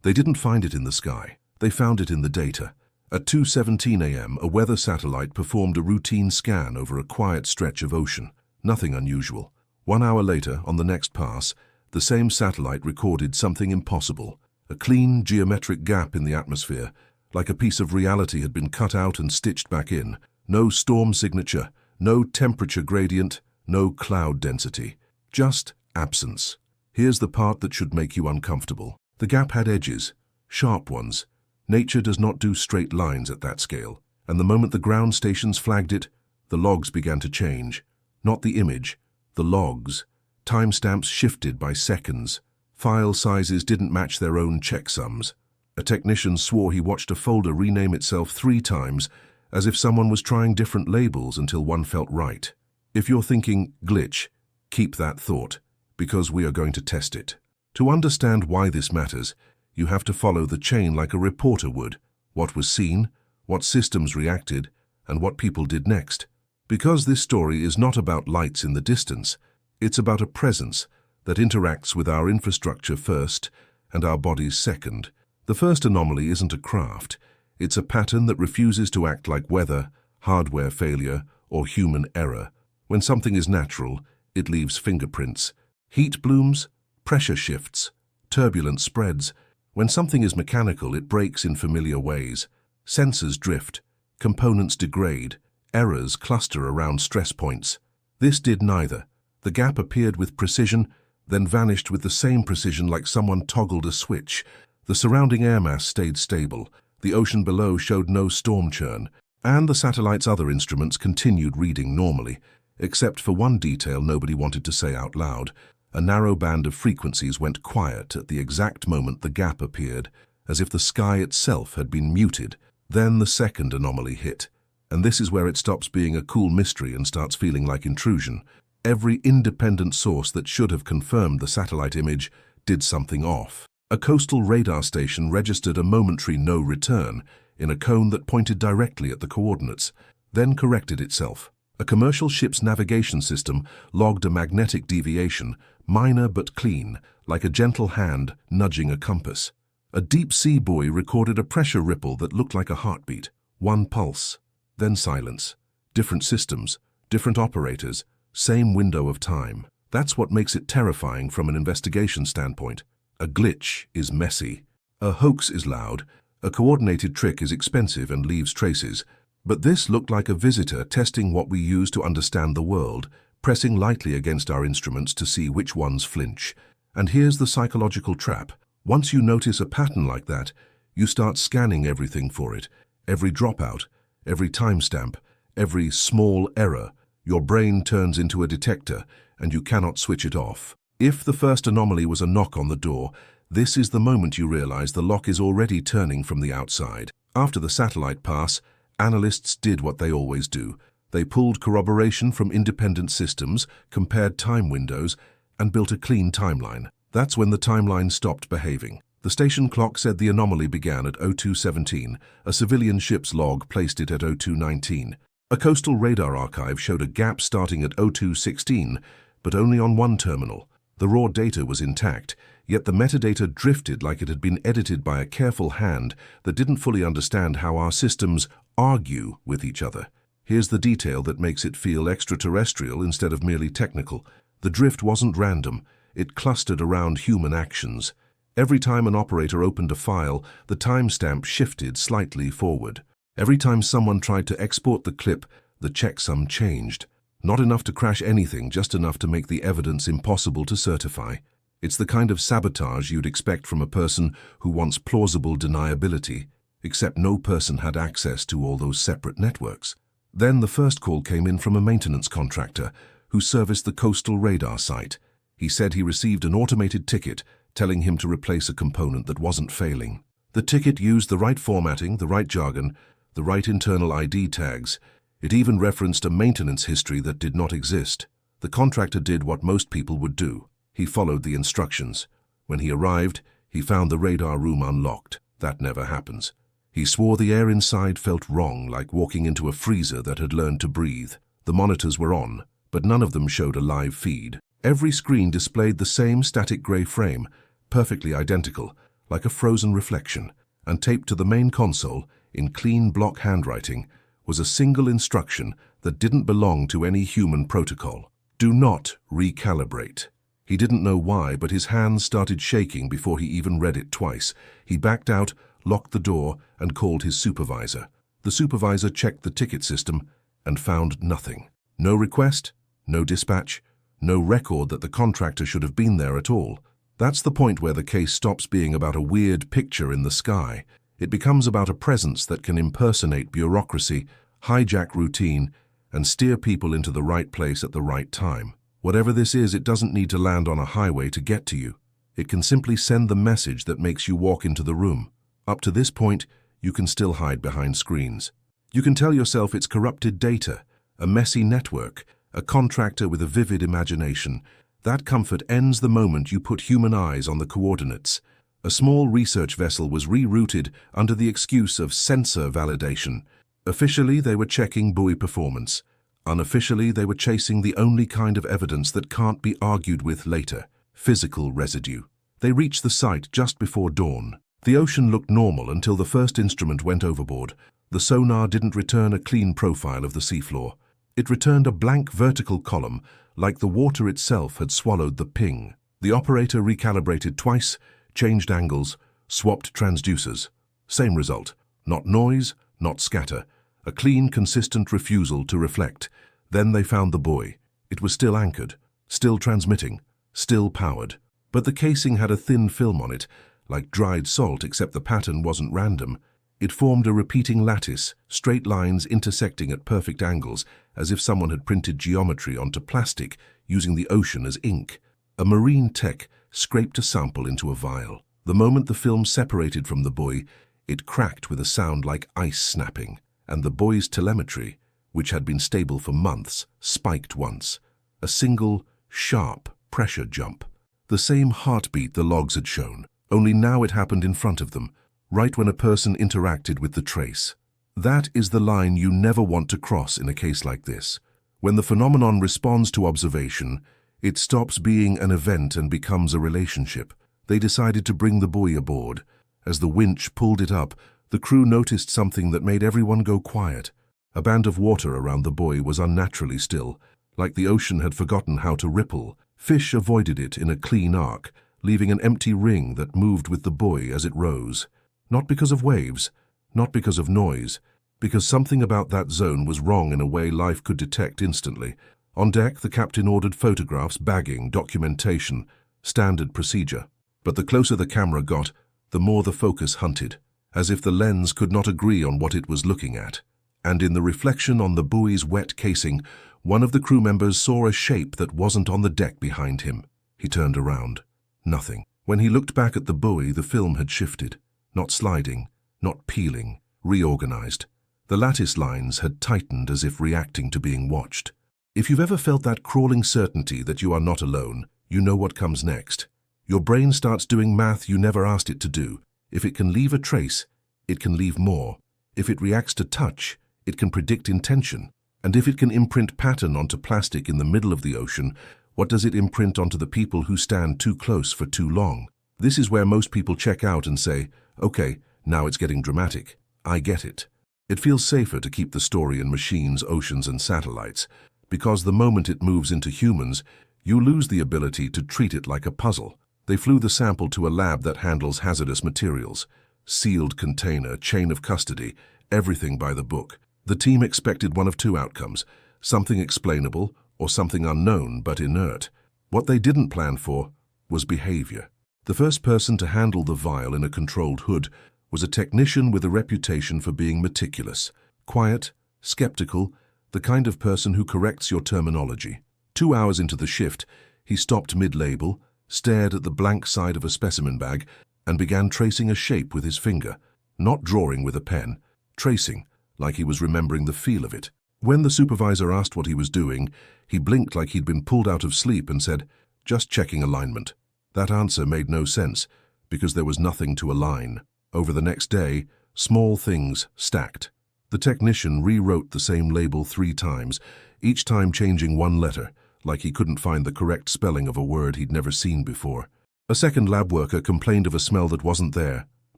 They didn't find it in the sky. They found it in the data. At 2:17 a.m., a weather satellite performed a routine scan over a quiet stretch of ocean. Nothing unusual. 1 hour later, on the next pass, the same satellite recorded something impossible. A clean, geometric gap in the atmosphere, like a piece of reality had been cut out and stitched back in. No storm signature, no temperature gradient, no cloud density. Just absence. Here's the part that should make you uncomfortable. The gap had edges, sharp ones. Nature does not do straight lines at that scale, and the moment the ground stations flagged it, the logs began to change. Not the image, the logs. Timestamps shifted by seconds. File sizes didn't match their own checksums. A technician swore he watched a folder rename itself 3 times, as if someone was trying different labels until one felt right. If you're thinking glitch, keep that thought, because we are going to test it. To understand why this matters, you have to follow the chain like a reporter would. What was seen, what systems reacted, and what people did next. Because this story is not about lights in the distance, it's about a presence that interacts with our infrastructure first and our bodies second. The first anomaly isn't a craft. It's a pattern that refuses to act like weather, hardware failure, or human error. When something is natural, it leaves fingerprints. Heat blooms, pressure shifts, turbulence spreads. When something is mechanical, it breaks in familiar ways. Sensors drift, components degrade, errors cluster around stress points. This did neither. The gap appeared with precision, then vanished with the same precision like someone toggled a switch. The surrounding air mass stayed stable. The ocean below showed no storm churn, and the satellite's other instruments continued reading normally, except for one detail nobody wanted to say out loud. A narrow band of frequencies went quiet at the exact moment the gap appeared, as if the sky itself had been muted. Then the second anomaly hit, and this is where it stops being a cool mystery and starts feeling like intrusion. Every independent source that should have confirmed the satellite image did something off. A coastal radar station registered a momentary no return in a cone that pointed directly at the coordinates, then corrected itself. A commercial ship's navigation system logged a magnetic deviation, minor but clean, like a gentle hand nudging a compass. A deep-sea buoy recorded a pressure ripple that looked like a heartbeat. One pulse, then silence. Different systems, different operators, same window of time. That's what makes it terrifying from an investigation standpoint. A glitch is messy. A hoax is loud. A coordinated trick is expensive and leaves traces. But this looked like a visitor testing what we use to understand the world, pressing lightly against our instruments to see which ones flinch. And here's the psychological trap. Once you notice a pattern like that, you start scanning everything for it. Every dropout, every timestamp, every small error. Your brain turns into a detector, and you cannot switch it off. If the first anomaly was a knock on the door, this is the moment you realize the lock is already turning from the outside. After the satellite pass, analysts did what they always do. They pulled corroboration from independent systems, compared time windows, and built a clean timeline. That's when the timeline stopped behaving. The station clock said the anomaly began at 02:17. A civilian ship's log placed it at 02:19. A coastal radar archive showed a gap starting at 02:16, but only on one terminal. The raw data was intact, yet the metadata drifted like it had been edited by a careful hand that didn't fully understand how our systems argue with each other. Here's the detail that makes it feel extraterrestrial instead of merely technical. The drift wasn't random. It clustered around human actions. Every time an operator opened a file, the timestamp shifted slightly forward. Every time someone tried to export the clip, the checksum changed. Not enough to crash anything, just enough to make the evidence impossible to certify. It's the kind of sabotage you'd expect from a person who wants plausible deniability, except no person had access to all those separate networks. Then the first call came in from a maintenance contractor who serviced the coastal radar site. He said he received an automated ticket telling him to replace a component that wasn't failing. The ticket used the right formatting, the right jargon, the right internal ID tags. It even referenced a maintenance history that did not exist. The contractor did what most people would do. He followed the instructions. When he arrived, he found the radar room unlocked. That never happens. He swore the air inside felt wrong, like walking into a freezer that had learned to breathe. The monitors were on, but none of them showed a live feed. Every screen displayed the same static gray frame, perfectly identical, like a frozen reflection, and taped to the main console, in clean block handwriting, was a single instruction that didn't belong to any human protocol. Do not recalibrate. He didn't know why, but his hands started shaking before he even read it twice. He backed out, locked the door, and called his supervisor. The supervisor checked the ticket system and found nothing. No request, no dispatch, no record that the contractor should have been there at all. That's the point where the case stops being about a weird picture in the sky. It becomes about a presence that can impersonate bureaucracy, hijack routine, and steer people into the right place at the right time. Whatever this is, it doesn't need to land on a highway to get to you. It can simply send the message that makes you walk into the room. Up to this point, you can still hide behind screens. You can tell yourself it's corrupted data, a messy network, a contractor with a vivid imagination. That comfort ends the moment you put human eyes on the coordinates. A small research vessel was rerouted under the excuse of sensor validation. Officially, they were checking buoy performance. Unofficially, they were chasing the only kind of evidence that can't be argued with later: physical residue. They reached the site just before dawn. The ocean looked normal until the first instrument went overboard. The sonar didn't return a clean profile of the seafloor. It returned a blank vertical column, like the water itself had swallowed the ping. The operator recalibrated twice, changed angles, swapped transducers. Same result. Not noise, not scatter. A clean, consistent refusal to reflect. Then they found the buoy. It was still anchored, still transmitting, still powered. But the casing had a thin film on it, like dried salt, except the pattern wasn't random. It formed a repeating lattice, straight lines intersecting at perfect angles, as if someone had printed geometry onto plastic using the ocean as ink. A marine tech scraped a sample into a vial. The moment the film separated from the buoy, it cracked with a sound like ice snapping, and the buoy's telemetry, which had been stable for months, spiked once. A single, sharp pressure jump. The same heartbeat the logs had shown, only now it happened in front of them, right when a person interacted with the trace. That is the line you never want to cross in a case like this. When the phenomenon responds to observation, it stops being an event and becomes a relationship. They decided to bring the buoy aboard. As the winch pulled it up, the crew noticed something that made everyone go quiet. A band of water around the buoy was unnaturally still, like the ocean had forgotten how to ripple. Fish avoided it in a clean arc, leaving an empty ring that moved with the buoy as it rose. Not because of waves, not because of noise, because something about that zone was wrong in a way life could detect instantly. On deck, the captain ordered photographs, bagging, documentation, standard procedure. But the closer the camera got, the more the focus hunted, as if the lens could not agree on what it was looking at. And in the reflection on the buoy's wet casing, one of the crew members saw a shape that wasn't on the deck behind him. He turned around. Nothing. When he looked back at the buoy, the film had shifted. Not sliding, not peeling, reorganized. The lattice lines had tightened as if reacting to being watched. If you've ever felt that crawling certainty that you are not alone, you know what comes next. Your brain starts doing math you never asked it to do. If it can leave a trace, it can leave more. If it reacts to touch, it can predict intention. And if it can imprint pattern onto plastic in the middle of the ocean, what does it imprint onto the people who stand too close for too long? This is where most people check out and say, okay, now it's getting dramatic. I get it. It feels safer to keep the story in machines, oceans, and satellites, because the moment it moves into humans, you lose the ability to treat it like a puzzle. They flew the sample to a lab that handles hazardous materials. Sealed container, chain of custody, everything by the book. The team expected one of two outcomes, something explainable or something unknown but inert. What they didn't plan for was behavior. The first person to handle the vial in a controlled hood was a technician with a reputation for being meticulous, quiet, skeptical, the kind of person who corrects your terminology. 2 hours into the shift, he stopped mid-label, stared at the blank side of a specimen bag, and began tracing a shape with his finger, not drawing with a pen, tracing, like he was remembering the feel of it. When the supervisor asked what he was doing, he blinked like he'd been pulled out of sleep and said, "Just checking alignment." That answer made no sense, because there was nothing to align. Over the next day, small things stacked. The technician rewrote the same label 3 times, each time changing one letter, like he couldn't find the correct spelling of a word he'd never seen before. A second lab worker complained of a smell that wasn't there,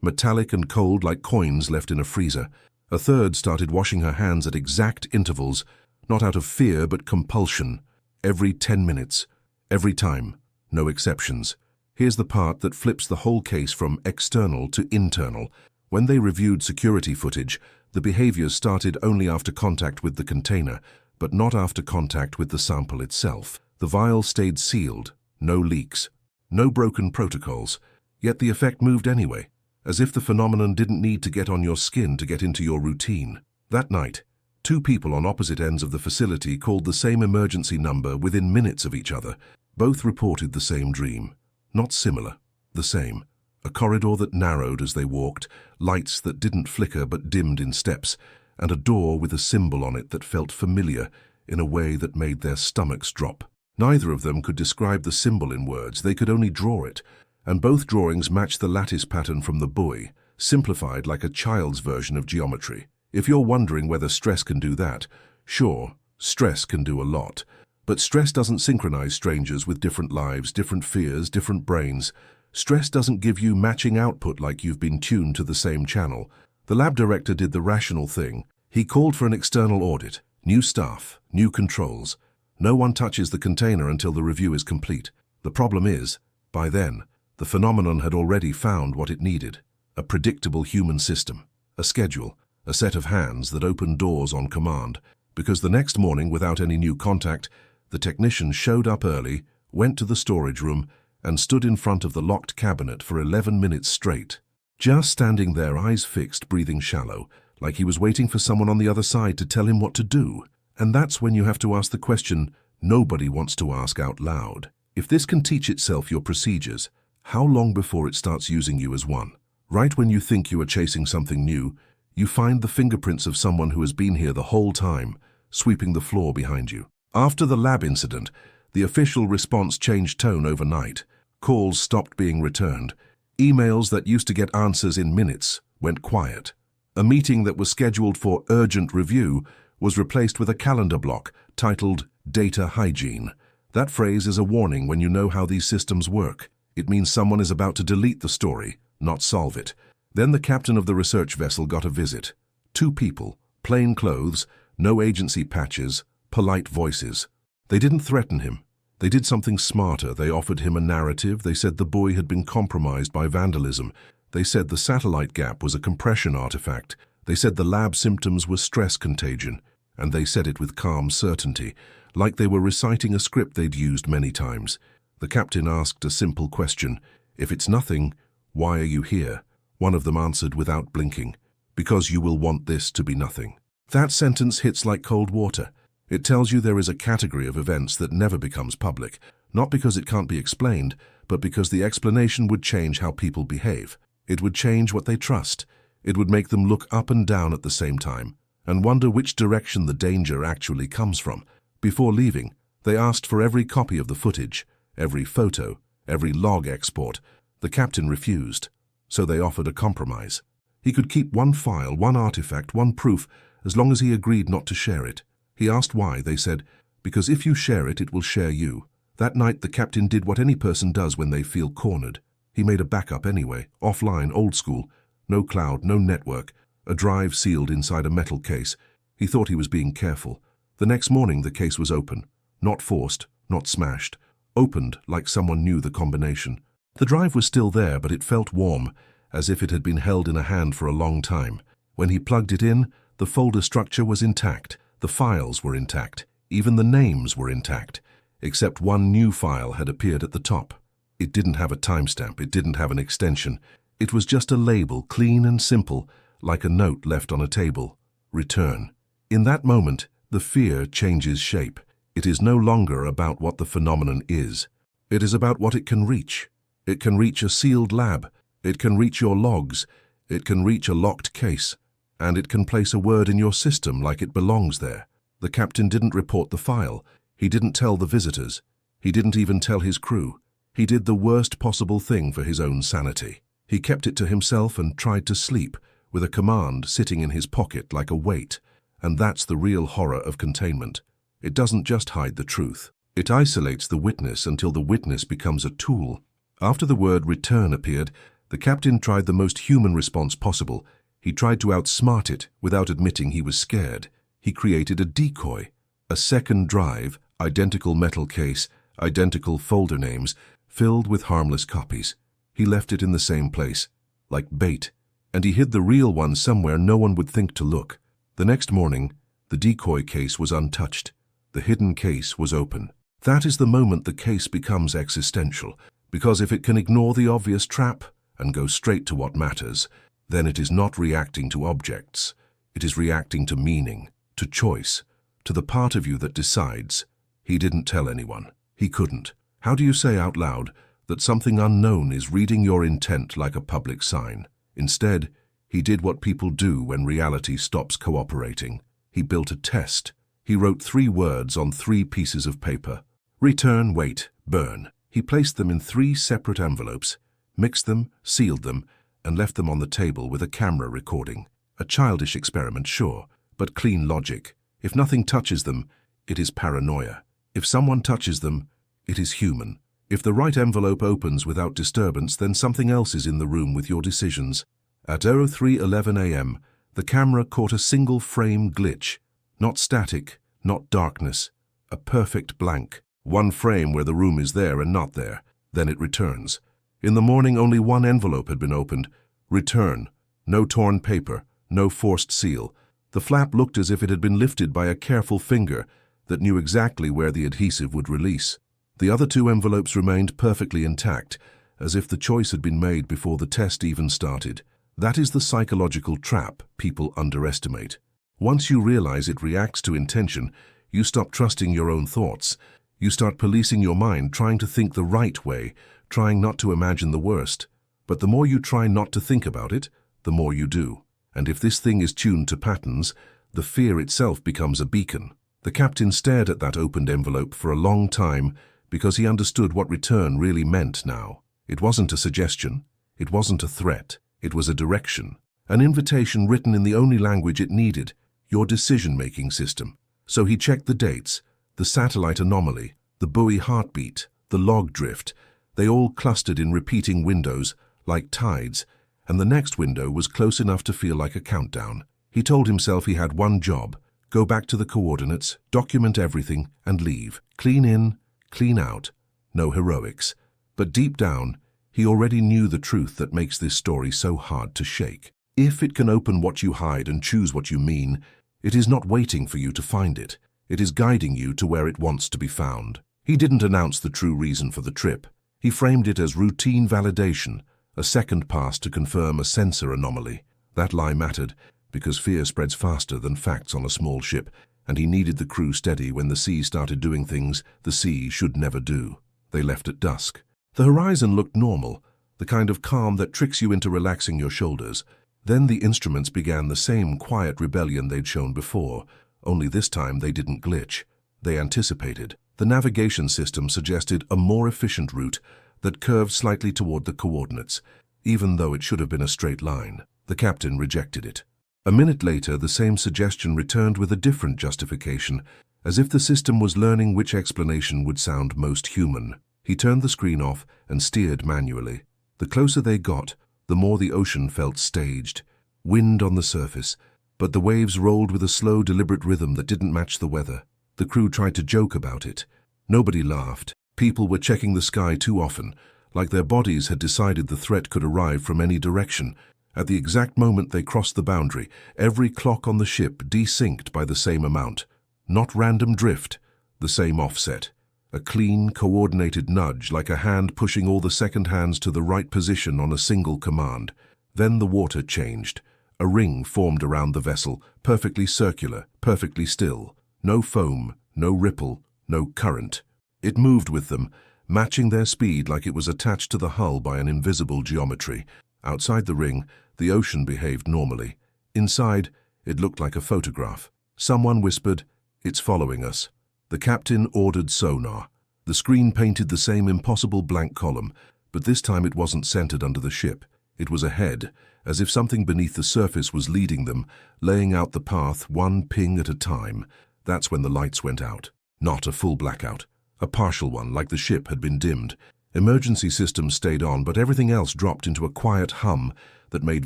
metallic and cold like coins left in a freezer. A third started washing her hands at exact intervals, not out of fear but compulsion. Every 10 minutes. Every time. No exceptions. Here's the part that flips the whole case from external to internal. When they reviewed security footage, the behaviors started only after contact with the container, but not after contact with the sample itself. The vial stayed sealed. No leaks. No broken protocols. Yet the effect moved anyway, as if the phenomenon didn't need to get on your skin to get into your routine. That night, 2 people on opposite ends of the facility called the same emergency number within minutes of each other. Both reported the same dream. Not similar, the same. A corridor that narrowed as they walked, lights that didn't flicker but dimmed in steps, and a door with a symbol on it that felt familiar in a way that made their stomachs drop. Neither of them could describe the symbol in words, they could only draw it, and both drawings matched the lattice pattern from the buoy, simplified like a child's version of geometry. If you're wondering whether stress can do that, sure, stress can do a lot. But stress doesn't synchronize strangers with different lives, different fears, different brains. Stress doesn't give you matching output like you've been tuned to the same channel. The lab director did the rational thing. He called for an external audit, new staff, new controls. No one touches the container until the review is complete. The problem is, by then, the phenomenon had already found what it needed. A predictable human system, a schedule, a set of hands that opened doors on command. Because the next morning, without any new contact, the technician showed up early, went to the storage room, and stood in front of the locked cabinet for 11 minutes straight. Just standing there, eyes fixed, breathing shallow, like he was waiting for someone on the other side to tell him what to do. And that's when you have to ask the question nobody wants to ask out loud. If this can teach itself your procedures, how long before it starts using you as one? Right when you think you are chasing something new, you find the fingerprints of someone who has been here the whole time, sweeping the floor behind you. After the lab incident, the official response changed tone overnight. Calls stopped being returned. Emails that used to get answers in minutes went quiet. A meeting that was scheduled for urgent review was replaced with a calendar block titled Data Hygiene. That phrase is a warning when you know how these systems work. It means someone is about to delete the story, not solve it. Then the captain of the research vessel got a visit. 2 people, plain clothes, no agency patches, polite voices. They didn't threaten him. They did something smarter. They offered him a narrative. They said the buoy had been compromised by vandalism. They said the satellite gap was a compression artifact. They said the lab symptoms were stress contagion. And they said it with calm certainty, like they were reciting a script they'd used many times. The captain asked a simple question. If it's nothing, why are you here? One of them answered without blinking. Because you will want this to be nothing. That sentence hits like cold water. It tells you there is a category of events that never becomes public, not because it can't be explained, but because the explanation would change how people behave. It would change what they trust. It would make them look up and down at the same time, and wonder which direction the danger actually comes from. Before leaving, they asked for every copy of the footage, every photo, every log export. The captain refused, so they offered a compromise. He could keep one file, one artifact, one proof, as long as he agreed not to share it. He asked why. They said, because if you share it, it will share you. That night, the captain did what any person does when they feel cornered. He made a backup anyway, offline, old school. No cloud, no network, a drive sealed inside a metal case. He thought he was being careful. The next morning, the case was open. Not forced, not smashed. Opened like someone knew the combination. The drive was still there, but it felt warm, as if it had been held in a hand for a long time. When he plugged it in, the folder structure was intact. The files were intact. Even the names were intact, except one new file had appeared at the top. It didn't have a timestamp. It didn't have an extension. It was just a label, clean and simple, like a note left on a table. Return. In that moment, the fear changes shape. It is no longer about what the phenomenon is. It is about what it can reach. It can reach a sealed lab. It can reach your logs. It can reach a locked case. And it can place a word in your system like it belongs there. The captain didn't report the file. He didn't tell the visitors. He didn't even tell his crew. He did the worst possible thing for his own sanity. He kept it to himself and tried to sleep, with a command sitting in his pocket like a weight. And that's the real horror of containment. It doesn't just hide the truth. It isolates the witness until the witness becomes a tool. After the word return appeared, the captain tried the most human response possible. He tried to outsmart it without admitting he was scared. He created a decoy, a second drive, identical metal case, identical folder names, filled with harmless copies. He left it in the same place, like bait, and he hid the real one somewhere no one would think to look. The next morning, the decoy case was untouched. The hidden case was open. That is the moment the case becomes existential, because if it can ignore the obvious trap and go straight to what matters, then it is not reacting to objects. It is reacting to meaning, to choice, to the part of you that decides. He didn't tell anyone. He couldn't. How do you say out loud that something unknown is reading your intent like a public sign? Instead, he did what people do when reality stops cooperating. He built a test. He wrote 3 words on 3 pieces of paper. Return, wait, burn. He placed them in 3 separate envelopes, mixed them, sealed them, and left them on the table with a camera recording. A childish experiment, sure, but clean logic. If nothing touches them, it is paranoia. If someone touches them, it is human. If the right envelope opens without disturbance, then something else is in the room with your decisions. At 03:11 a.m., the camera caught a single frame glitch. Not static, not darkness. A perfect blank. One frame where the room is there and not there. Then it returns. In the morning, only 1 envelope had been opened. Return. No torn paper. No forced seal. The flap looked as if it had been lifted by a careful finger that knew exactly where the adhesive would release. The other 2 envelopes remained perfectly intact, as if the choice had been made before the test even started. That is the psychological trap people underestimate. Once you realize it reacts to intention, you stop trusting your own thoughts. You start policing your mind, trying to think the right way, trying not to imagine the worst. But the more you try not to think about it, the more you do. And if this thing is tuned to patterns, the fear itself becomes a beacon. The captain stared at that opened envelope for a long time because he understood what return really meant now. It wasn't a suggestion. It wasn't a threat. It was a direction. An invitation written in the only language it needed, your decision-making system. So he checked the dates, the satellite anomaly, the buoy heartbeat, the log drift. They all clustered in repeating windows, like tides, and the next window was close enough to feel like a countdown. He told himself he had one job: go back to the coordinates, document everything, and leave. Clean in, clean out. No heroics. But deep down, he already knew the truth that makes this story so hard to shake. If it can open what you hide and choose what you mean, it is not waiting for you to find it. It is guiding you to where it wants to be found. He didn't announce the true reason for the trip. He framed it as routine validation, a second pass to confirm a sensor anomaly. That lie mattered, because fear spreads faster than facts on a small ship, and he needed the crew steady when the sea started doing things the sea should never do. They left at dusk. The horizon looked normal, the kind of calm that tricks you into relaxing your shoulders. Then the instruments began the same quiet rebellion they'd shown before, only this time they didn't glitch. They anticipated. The navigation system suggested a more efficient route that curved slightly toward the coordinates, even though it should have been a straight line. The captain rejected it. A minute later, the same suggestion returned with a different justification, as if the system was learning which explanation would sound most human. He turned the screen off and steered manually. The closer they got, the more the ocean felt staged. Wind on the surface, but the waves rolled with a slow, deliberate rhythm that didn't match the weather. The crew tried to joke about it. Nobody laughed. People were checking the sky too often, like their bodies had decided the threat could arrive from any direction. At the exact moment they crossed the boundary, every clock on the ship desynced by the same amount. Not random drift, the same offset. A clean, coordinated nudge, like a hand pushing all the second hands to the right position on a single command. Then the water changed. A ring formed around the vessel, perfectly circular, perfectly still. No foam, no ripple, no current. It moved with them, matching their speed like it was attached to the hull by an invisible geometry. Outside the ring, the ocean behaved normally. Inside, it looked like a photograph. Someone whispered, "It's following us." The captain ordered sonar. The screen painted the same impossible blank column, but this time it wasn't centered under the ship. It was ahead, as if something beneath the surface was leading them, laying out the path one ping at a time. That's when the lights went out. Not a full blackout. A partial one, like the ship had been dimmed. Emergency systems stayed on, but everything else dropped into a quiet hum that made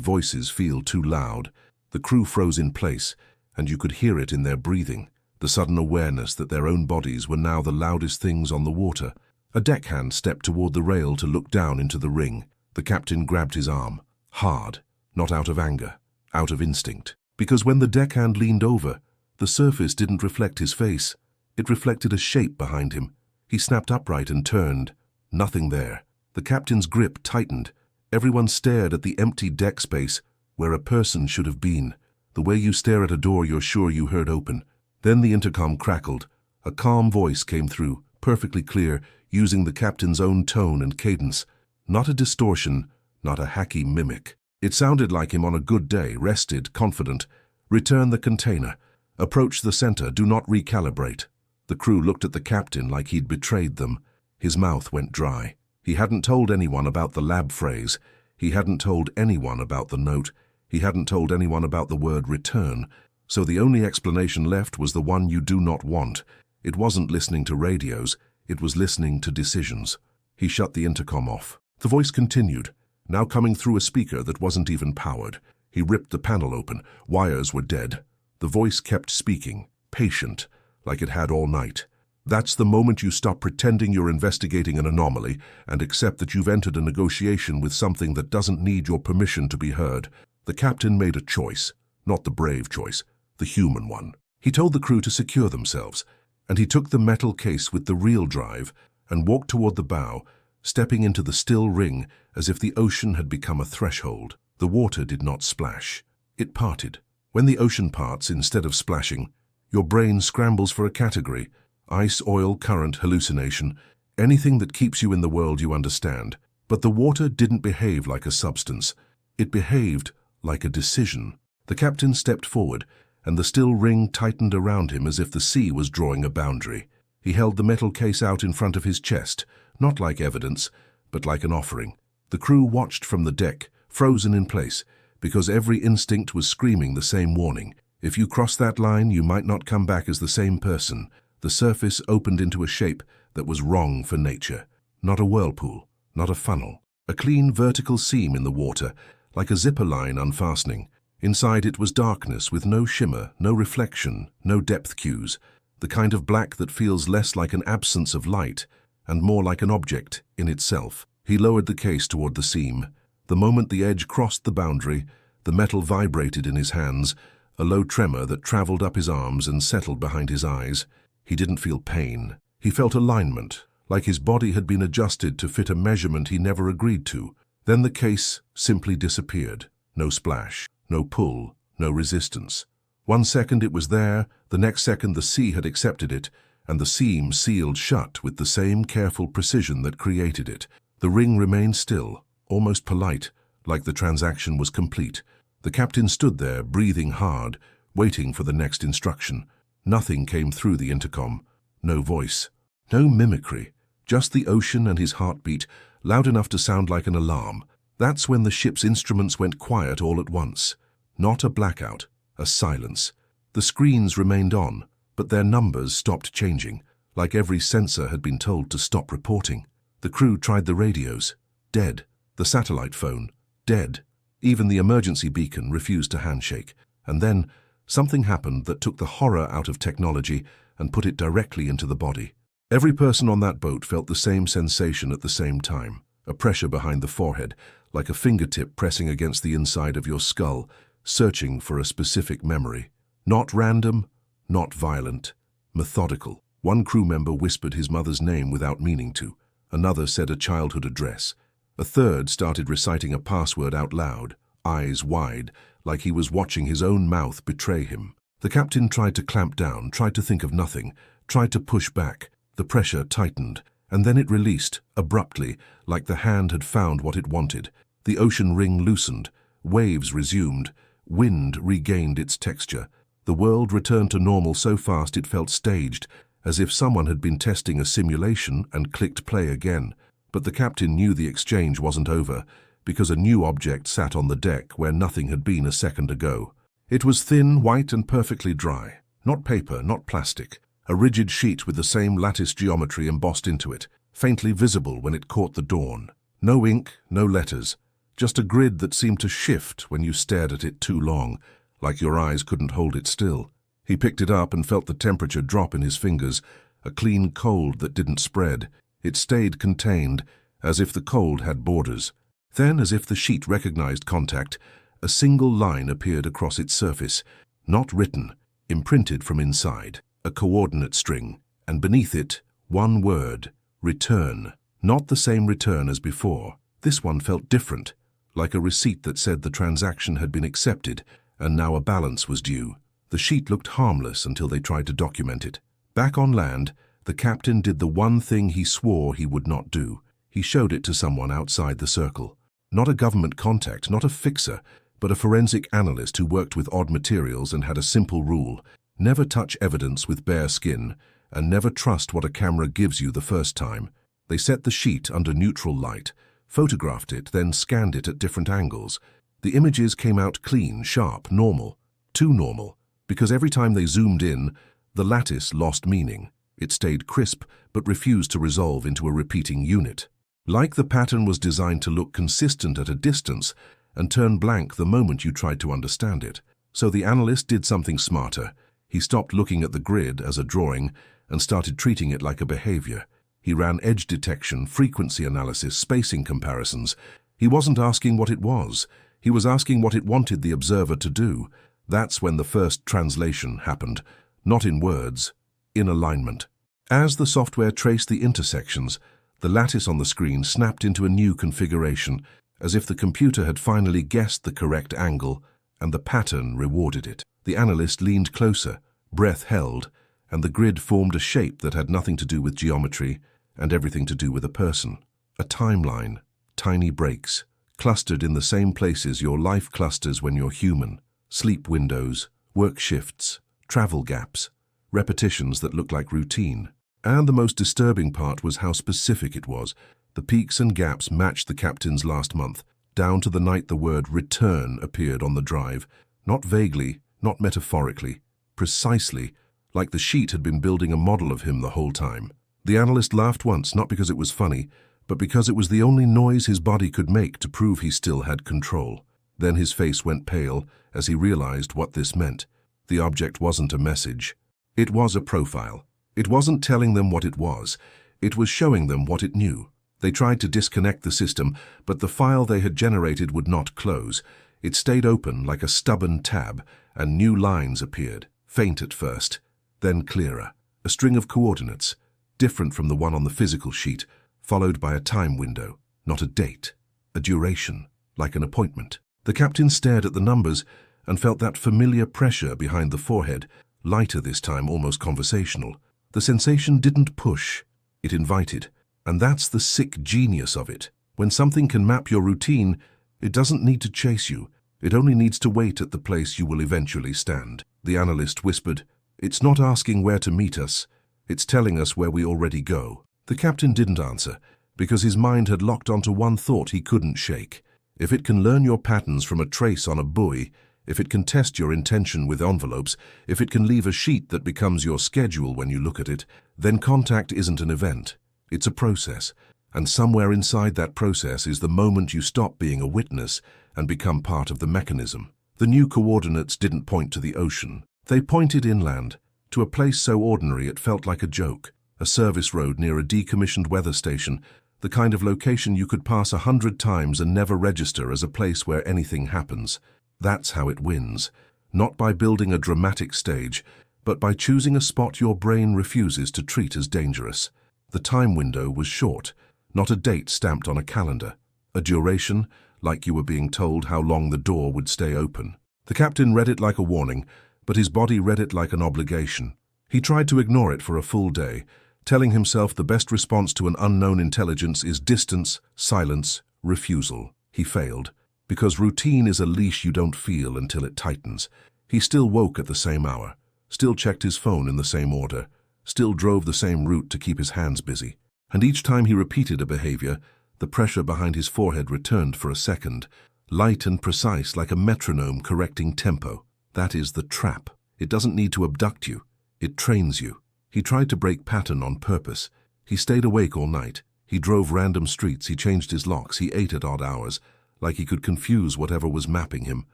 voices feel too loud. The crew froze in place, and you could hear it in their breathing, the sudden awareness that their own bodies were now the loudest things on the water. A deckhand stepped toward the rail to look down into the ring. The captain grabbed his arm, hard, not out of anger, out of instinct. Because when the deckhand leaned over, the surface didn't reflect his face. It reflected a shape behind him. He snapped upright and turned. Nothing there. The captain's grip tightened. Everyone stared at the empty deck space where a person should have been. The way you stare at a door you're sure you heard open. Then the intercom crackled. A calm voice came through, perfectly clear, using the captain's own tone and cadence. Not a distortion, not a hacky mimic. It sounded like him on a good day, rested, confident. Return the container. Approach the center. Do not recalibrate. The crew looked at the captain like he'd betrayed them. His mouth went dry. He hadn't told anyone about the lab phrase. He hadn't told anyone about the note. He hadn't told anyone about the word return. So the only explanation left was the one you do not want. It wasn't listening to radios. It was listening to decisions. He shut the intercom off. The voice continued, now coming through a speaker that wasn't even powered. He ripped the panel open. Wires were dead. The voice kept speaking, patient, like it had all night. That's the moment you stop pretending you're investigating an anomaly and accept that you've entered a negotiation with something that doesn't need your permission to be heard. The captain made a choice, not the brave choice, the human one. He told the crew to secure themselves, and he took the metal case with the real drive and walked toward the bow, stepping into the still ring as if the ocean had become a threshold. The water did not splash. It parted. When the ocean parts instead of splashing, your brain scrambles for a category: ice, oil, current, hallucination, anything that keeps you in the world you understand. But the water didn't behave like a substance. It behaved like a decision. The captain stepped forward, and the still ring tightened around him as if the sea was drawing a boundary. He held the metal case out in front of his chest, not like evidence, but like an offering. The crew watched from the deck, frozen in place, because every instinct was screaming the same warning. If you cross that line, you might not come back as the same person. The surface opened into a shape that was wrong for nature. Not a whirlpool, not a funnel. A clean vertical seam in the water, like a zipper line unfastening. Inside it was darkness with no shimmer, no reflection, no depth cues. The kind of black that feels less like an absence of light and more like an object in itself. He lowered the case toward the seam. The moment the edge crossed the boundary, the metal vibrated in his hands, a low tremor that traveled up his arms and settled behind his eyes. He didn't feel pain. He felt alignment, like his body had been adjusted to fit a measurement he never agreed to. Then the case simply disappeared. No splash, no pull, no resistance. 1 second it was there, the next second the sea had accepted it, and the seam sealed shut with the same careful precision that created it. The ring remained still, almost polite, like the transaction was complete. The captain stood there, breathing hard, waiting for the next instruction. Nothing came through the intercom. No voice. No mimicry. Just the ocean and his heartbeat, loud enough to sound like an alarm. That's when the ship's instruments went quiet all at once. Not a blackout, a silence. The screens remained on, but their numbers stopped changing, like every sensor had been told to stop reporting. The crew tried the radios. Dead. The satellite phone. Dead. Even the emergency beacon refused to handshake. And then something happened that took the horror out of technology and put it directly into the body. Every person on that boat felt the same sensation at the same time. A pressure behind the forehead, like a fingertip pressing against the inside of your skull, searching for a specific memory. Not random, not violent, methodical. One crew member whispered his mother's name without meaning to. Another said a childhood address. A third started reciting a password out loud, eyes wide, like he was watching his own mouth betray him. The captain tried to clamp down, tried to think of nothing, tried to push back. The pressure tightened, and then it released, abruptly, like the hand had found what it wanted. The ocean ring loosened, waves resumed, wind regained its texture. The world returned to normal so fast it felt staged, as if someone had been testing a simulation and clicked play again. But the captain knew the exchange wasn't over, because a new object sat on the deck where nothing had been a second ago. It was thin, white, and perfectly dry. Not paper, not plastic. A rigid sheet with the same lattice geometry embossed into it. faintly visible when it caught the dawn. No ink, no letters, just a grid that seemed to shift when you stared at it too long, like your eyes couldn't hold it still. He picked it up and felt the temperature drop in his fingers, a clean cold that didn't spread. It stayed contained, as if the cold had borders. Then, as if the sheet recognized contact, a single line appeared across its surface, not written, imprinted from inside, a coordinate string, and beneath it, one word, return. Not the same return as before. This one felt different, like a receipt that said the transaction had been accepted and now a balance was due. The sheet looked harmless until they tried to document it. Back on land, the captain did the one thing he swore he would not do. He showed it to someone outside the circle. Not a government contact, not a fixer, but a forensic analyst who worked with odd materials and had a simple rule: never touch evidence with bare skin, and never trust what a camera gives you the first time. They set the sheet under neutral light, photographed it, then scanned it at different angles. The images came out clean, sharp, normal. Too normal, because every time they zoomed in, the lattice lost meaning. It stayed crisp, but refused to resolve into a repeating unit. Like the pattern was designed to look consistent at a distance and turn blank the moment you tried to understand it. So the analyst did something smarter. He stopped looking at the grid as a drawing and started treating it like a behavior. He ran edge detection, frequency analysis, spacing comparisons. He wasn't asking what it was. He was asking what it wanted the observer to do. That's when the first translation happened, not in words, in alignment. As the software traced the intersections, the lattice on the screen snapped into a new configuration, as if the computer had finally guessed the correct angle, and the pattern rewarded it. The analyst leaned closer, breath held, and the grid formed a shape that had nothing to do with geometry and everything to do with a person. A timeline, tiny breaks, clustered in the same places your life clusters when you're human. Sleep windows, work shifts, travel gaps, repetitions that look like routine. And the most disturbing part was how specific it was. The peaks and gaps matched the captain's last month, down to the night the word return appeared on the drive. Not vaguely, not metaphorically, precisely, like the sheet had been building a model of him the whole time. The analyst laughed once, not because it was funny, but because it was the only noise his body could make to prove he still had control. Then his face went pale as he realized what this meant. The object wasn't a message. It was a profile. It wasn't telling them what it was. It was showing them what it knew. They tried to disconnect the system, but the file they had generated would not close. It stayed open like a stubborn tab, and new lines appeared, faint at first, then clearer. A string of coordinates, different from the one on the physical sheet, followed by a time window, not a date, a duration, like an appointment. The captain stared at the numbers and felt that familiar pressure behind the forehead, lighter this time, almost conversational. The sensation didn't push, it invited. And that's the sick genius of it. When something can map your routine, it doesn't need to chase you. It only needs to wait at the place you will eventually stand. The analyst whispered, "It's not asking where to meet us. It's telling us where we already go." The captain didn't answer, because his mind had locked onto one thought he couldn't shake. If it can learn your patterns from a trace on a buoy, if it can test your intention with envelopes, if it can leave a sheet that becomes your schedule when you look at it, then contact isn't an event. It's a process, and somewhere inside that process is the moment you stop being a witness and become part of the mechanism. The new coordinates didn't point to the ocean. They pointed inland, to a place so ordinary it felt like a joke. A service road near a decommissioned weather station, the kind of location you could pass 100 times and never register as a place where anything happens. That's how it wins. Not by building a dramatic stage, but by choosing a spot your brain refuses to treat as dangerous. The time window was short, not a date stamped on a calendar. A duration, like you were being told how long the door would stay open. The captain read it like a warning, but his body read it like an obligation. He tried to ignore it for a full day, telling himself the best response to an unknown intelligence is distance, silence, refusal. He failed, because routine is a leash you don't feel until it tightens. He still woke at the same hour, still checked his phone in the same order, still drove the same route to keep his hands busy. And each time he repeated a behavior, the pressure behind his forehead returned for a second, light and precise like a metronome correcting tempo. That is the trap. It doesn't need to abduct you. It trains you. He tried to break pattern on purpose. He stayed awake all night. He drove random streets, he changed his locks, he ate at odd hours, like he could confuse whatever was mapping him.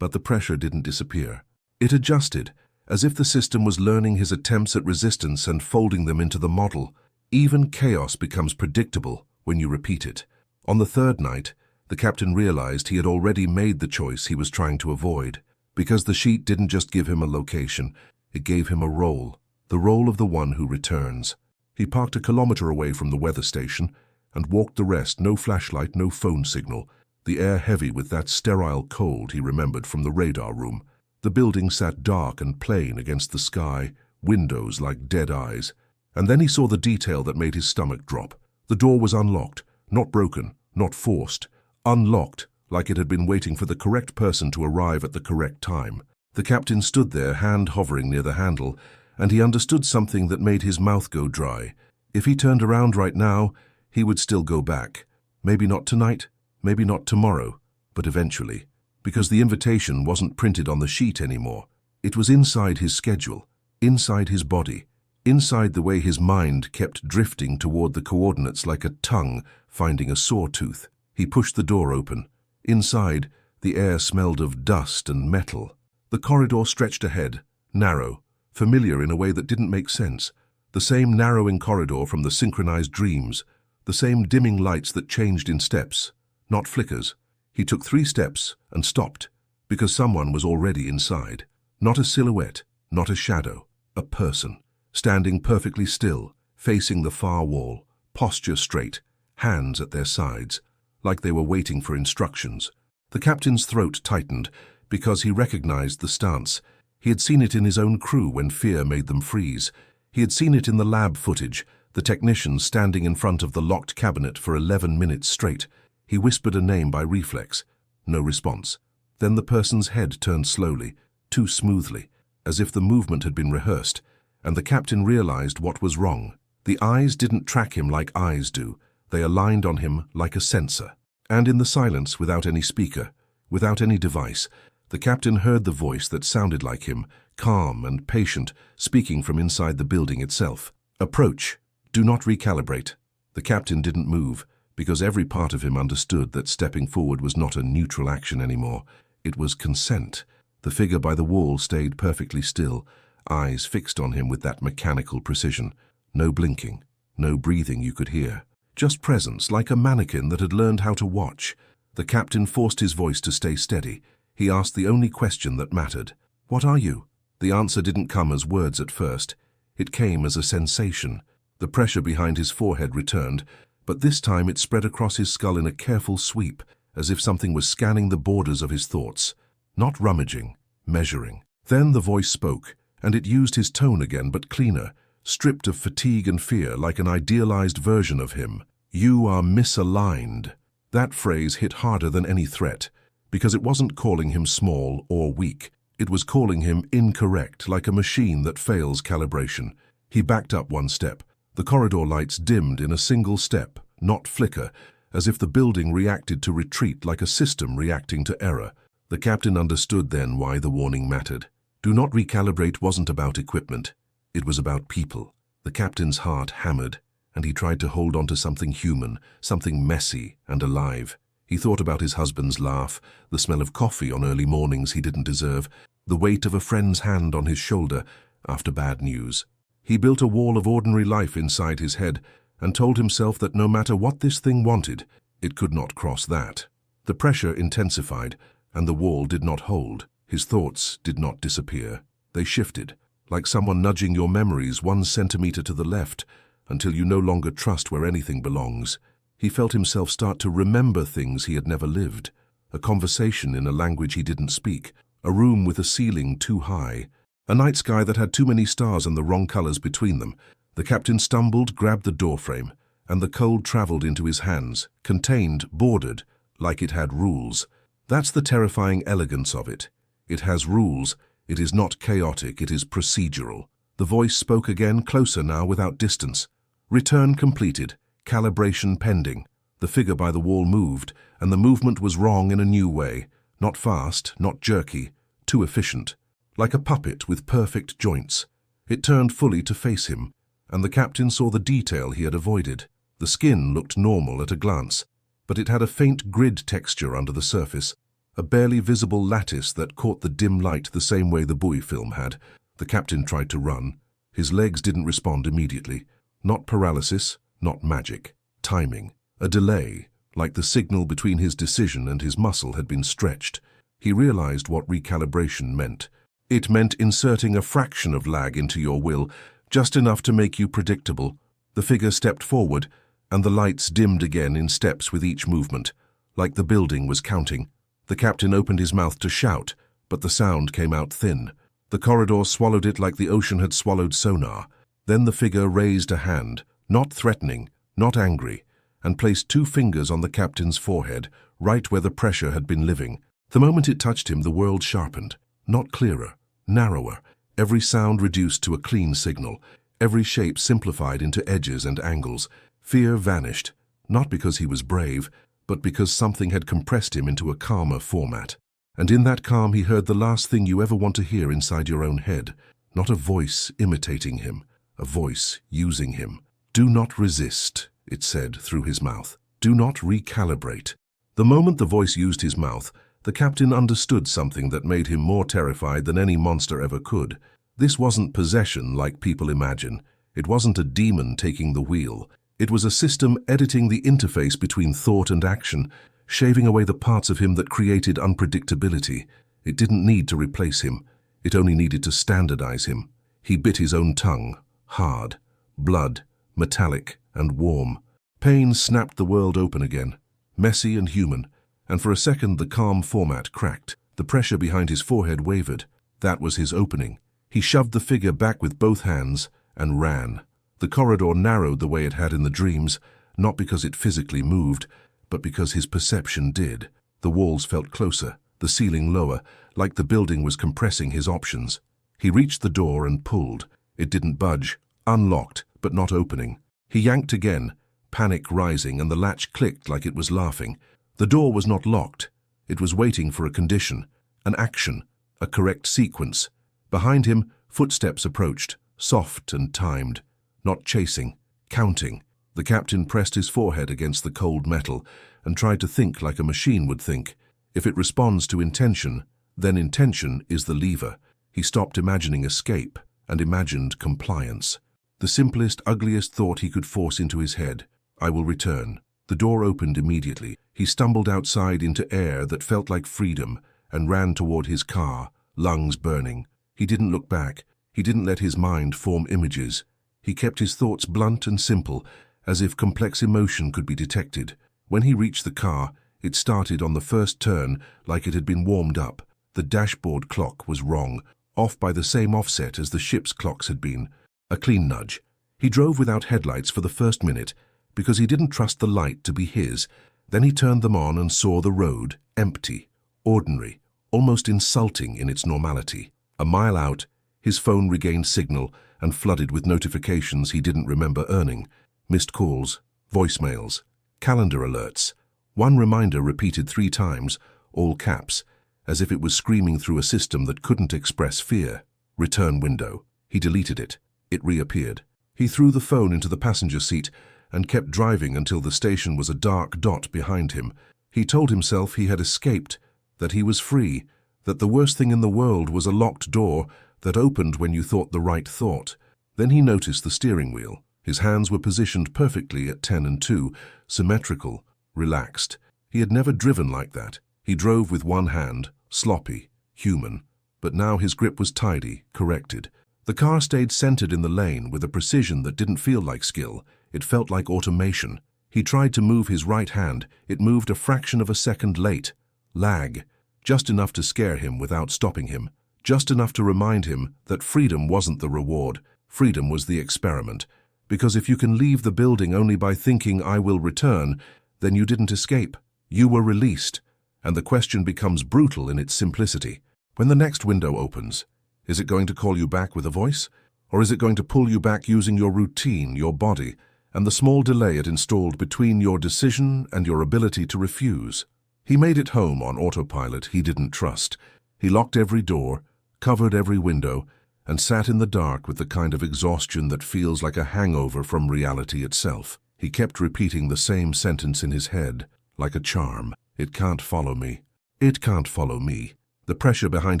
But the pressure didn't disappear. It adjusted, as if the system was learning his attempts at resistance and folding them into the model. Even chaos becomes predictable when you repeat it. On the third night, the captain realized he had already made the choice he was trying to avoid, because the sheet didn't just give him a location, it gave him a role, the role of the one who returns. He parked a kilometer away from the weather station and walked the rest, no flashlight, no phone signal, the air heavy with that sterile cold he remembered from the radar room. The building sat dark and plain against the sky, windows like dead eyes. And then he saw the detail that made his stomach drop. The door was unlocked, not broken, not forced. Unlocked, like it had been waiting for the correct person to arrive at the correct time. The captain stood there, hand hovering near the handle, and he understood something that made his mouth go dry. If he turned around right now, he would still go back. Maybe not tonight, maybe not tomorrow, but eventually. Because the invitation wasn't printed on the sheet anymore. It was inside his schedule, inside his body, inside the way his mind kept drifting toward the coordinates like a tongue finding a sawtooth. He pushed the door open. Inside, the air smelled of dust and metal. The corridor stretched ahead, narrow, familiar in a way that didn't make sense. The same narrowing corridor from the synchronized dreams, the same dimming lights that changed in steps, not flickers. He took 3 steps and stopped, because someone was already inside. Not a silhouette, not a shadow, a person, standing perfectly still, facing the far wall, posture straight, hands at their sides, like they were waiting for instructions. The captain's throat tightened because he recognized the stance. He had seen it in his own crew when fear made them freeze. He had seen it in the lab footage, the technicians standing in front of the locked cabinet for 11 minutes straight. He whispered a name by reflex. No response. Then the person's head turned slowly, too smoothly, as if the movement had been rehearsed, and the captain realized what was wrong. The eyes didn't track him like eyes do. They aligned on him like a sensor. And in the silence, without any speaker, without any device, the captain heard the voice that sounded like him, calm and patient, speaking from inside the building itself. Approach. Do not recalibrate. The captain didn't move, because every part of him understood that stepping forward was not a neutral action anymore. It was consent. The figure by the wall stayed perfectly still, eyes fixed on him with that mechanical precision. No blinking, no breathing you could hear. Just presence, like a mannequin that had learned how to watch. The captain forced his voice to stay steady. He asked the only question that mattered. What are you? The answer didn't come as words at first. It came as a sensation. The pressure behind his forehead returned, but this time it spread across his skull in a careful sweep, as if something was scanning the borders of his thoughts. Not rummaging, measuring. Then the voice spoke, and it used his tone again, but cleaner, stripped of fatigue and fear, like an idealized version of him. You are misaligned. That phrase hit harder than any threat, because it wasn't calling him small or weak. It was calling him incorrect, like a machine that fails calibration. He backed up 1 step. The corridor lights dimmed in a single step, not flicker, as if the building reacted to retreat like a system reacting to error. The captain understood then why the warning mattered. Do not recalibrate wasn't about equipment. It was about people. The captain's heart hammered, and he tried to hold on to something human, something messy and alive. He thought about his husband's laugh, the smell of coffee on early mornings he didn't deserve, the weight of a friend's hand on his shoulder after bad news. He built a wall of ordinary life inside his head and told himself that no matter what this thing wanted, it could not cross that. The pressure intensified, and the wall did not hold. His thoughts did not disappear. They shifted, like someone nudging your memories 1 centimeter to the left until you no longer trust where anything belongs. He felt himself start to remember things he had never lived. A conversation in a language he didn't speak, a room with a ceiling too high, a night sky that had too many stars and the wrong colors between them. The captain stumbled, grabbed the doorframe, and the cold traveled into his hands, contained, bordered, like it had rules. That's the terrifying elegance of it. It has rules. It is not chaotic, it is procedural. The voice spoke again, closer now, without distance. Return completed. Calibration pending. The figure by the wall moved, and the movement was wrong in a new way. Not fast, not jerky, too efficient. Like a puppet with perfect joints. It turned fully to face him. and the captain saw the detail he had avoided. The skin looked normal at a glance, but it had a faint grid texture under the surface, a barely visible lattice that caught the dim light the same way the buoy film had. The captain tried to run. His legs didn't respond immediately. Not paralysis, not magic. Timing. A delay, like the signal between his decision and his muscle had been stretched. He realized what recalibration meant. It meant inserting a fraction of lag into your will, just enough to make you predictable. The figure stepped forward, and the lights dimmed again in steps with each movement, like the building was counting. The captain opened his mouth to shout, but the sound came out thin. The corridor swallowed it like the ocean had swallowed sonar. Then the figure raised a hand, not threatening, not angry, and placed 2 fingers on the captain's forehead, right where the pressure had been living. The moment it touched him, the world sharpened. Not clearer, narrower, every sound reduced to a clean signal, every shape simplified into edges and angles. Fear vanished, not because he was brave, but because something had compressed him into a calmer format. And in that calm he heard the last thing you ever want to hear inside your own head. Not a voice imitating him, a voice using him. "Do not resist," it said through his mouth. "Do not recalibrate." The moment the voice used his mouth, the captain understood something that made him more terrified than any monster ever could. This wasn't possession like people imagine. It wasn't a demon taking the wheel. It was a system editing the interface between thought and action, shaving away the parts of him that created unpredictability. It didn't need to replace him. It only needed to standardize him. He bit his own tongue, hard, blood, metallic, and warm. Pain snapped the world open again, messy and human, and for a second the calm format cracked. The pressure behind his forehead wavered. That was his opening. He shoved the figure back with both hands and ran. The corridor narrowed the way it had in the dreams, not because it physically moved, but because his perception did. The walls felt closer, the ceiling lower, like the building was compressing his options. He reached the door and pulled. It didn't budge, unlocked, but not opening. He yanked again, panic rising, and the latch clicked like it was laughing. The door was not locked. It was waiting for a condition, an action, a correct sequence. Behind him, footsteps approached, soft and timed. Not chasing, counting. The captain pressed his forehead against the cold metal and tried to think like a machine would think. If it responds to intention, then intention is the lever. He stopped imagining escape and imagined compliance. The simplest, ugliest thought he could force into his head. "I will return." The door opened immediately. He stumbled outside into air that felt like freedom and ran toward his car, lungs burning. He didn't look back. He didn't let his mind form images. He kept his thoughts blunt and simple, as if complex emotion could be detected. When he reached the car, it started on the first turn like it had been warmed up. The dashboard clock was wrong, off by the same offset as the ship's clocks had been. A clean nudge. He drove without headlights for the first minute, because he didn't trust the light to be his. Then he turned them on and saw the road, empty, ordinary, almost insulting in its normality. A mile out, his phone regained signal and flooded with notifications he didn't remember earning. Missed calls, voicemails, calendar alerts. One reminder repeated 3 times, all caps, as if it was screaming through a system that couldn't express fear. Return window. He deleted it. It reappeared. He threw the phone into the passenger seat and kept driving until the station was a dark dot behind him. He told himself he had escaped, that he was free, that the worst thing in the world was a locked door that opened when you thought the right thought. Then he noticed the steering wheel. His hands were positioned perfectly at 10 and 2, symmetrical, relaxed. He had never driven like that. He drove with one hand, sloppy, human, but now his grip was tidy, corrected. The car stayed centered in the lane with a precision that didn't feel like skill. It felt like automation. He tried to move his right hand. It moved a fraction of a second late. Lag. Just enough to scare him without stopping him. Just enough to remind him that freedom wasn't the reward. Freedom was the experiment. Because if you can leave the building only by thinking, "I will return," then you didn't escape. You were released. And the question becomes brutal in its simplicity. When the next window opens, is it going to call you back with a voice? Or is it going to pull you back using your routine, your body, and the small delay it installed between your decision and your ability to refuse? He made it home on autopilot he didn't trust. He locked every door, covered every window, and sat in the dark with the kind of exhaustion that feels like a hangover from reality itself. He kept repeating the same sentence in his head, like a charm. It can't follow me. It can't follow me. The pressure behind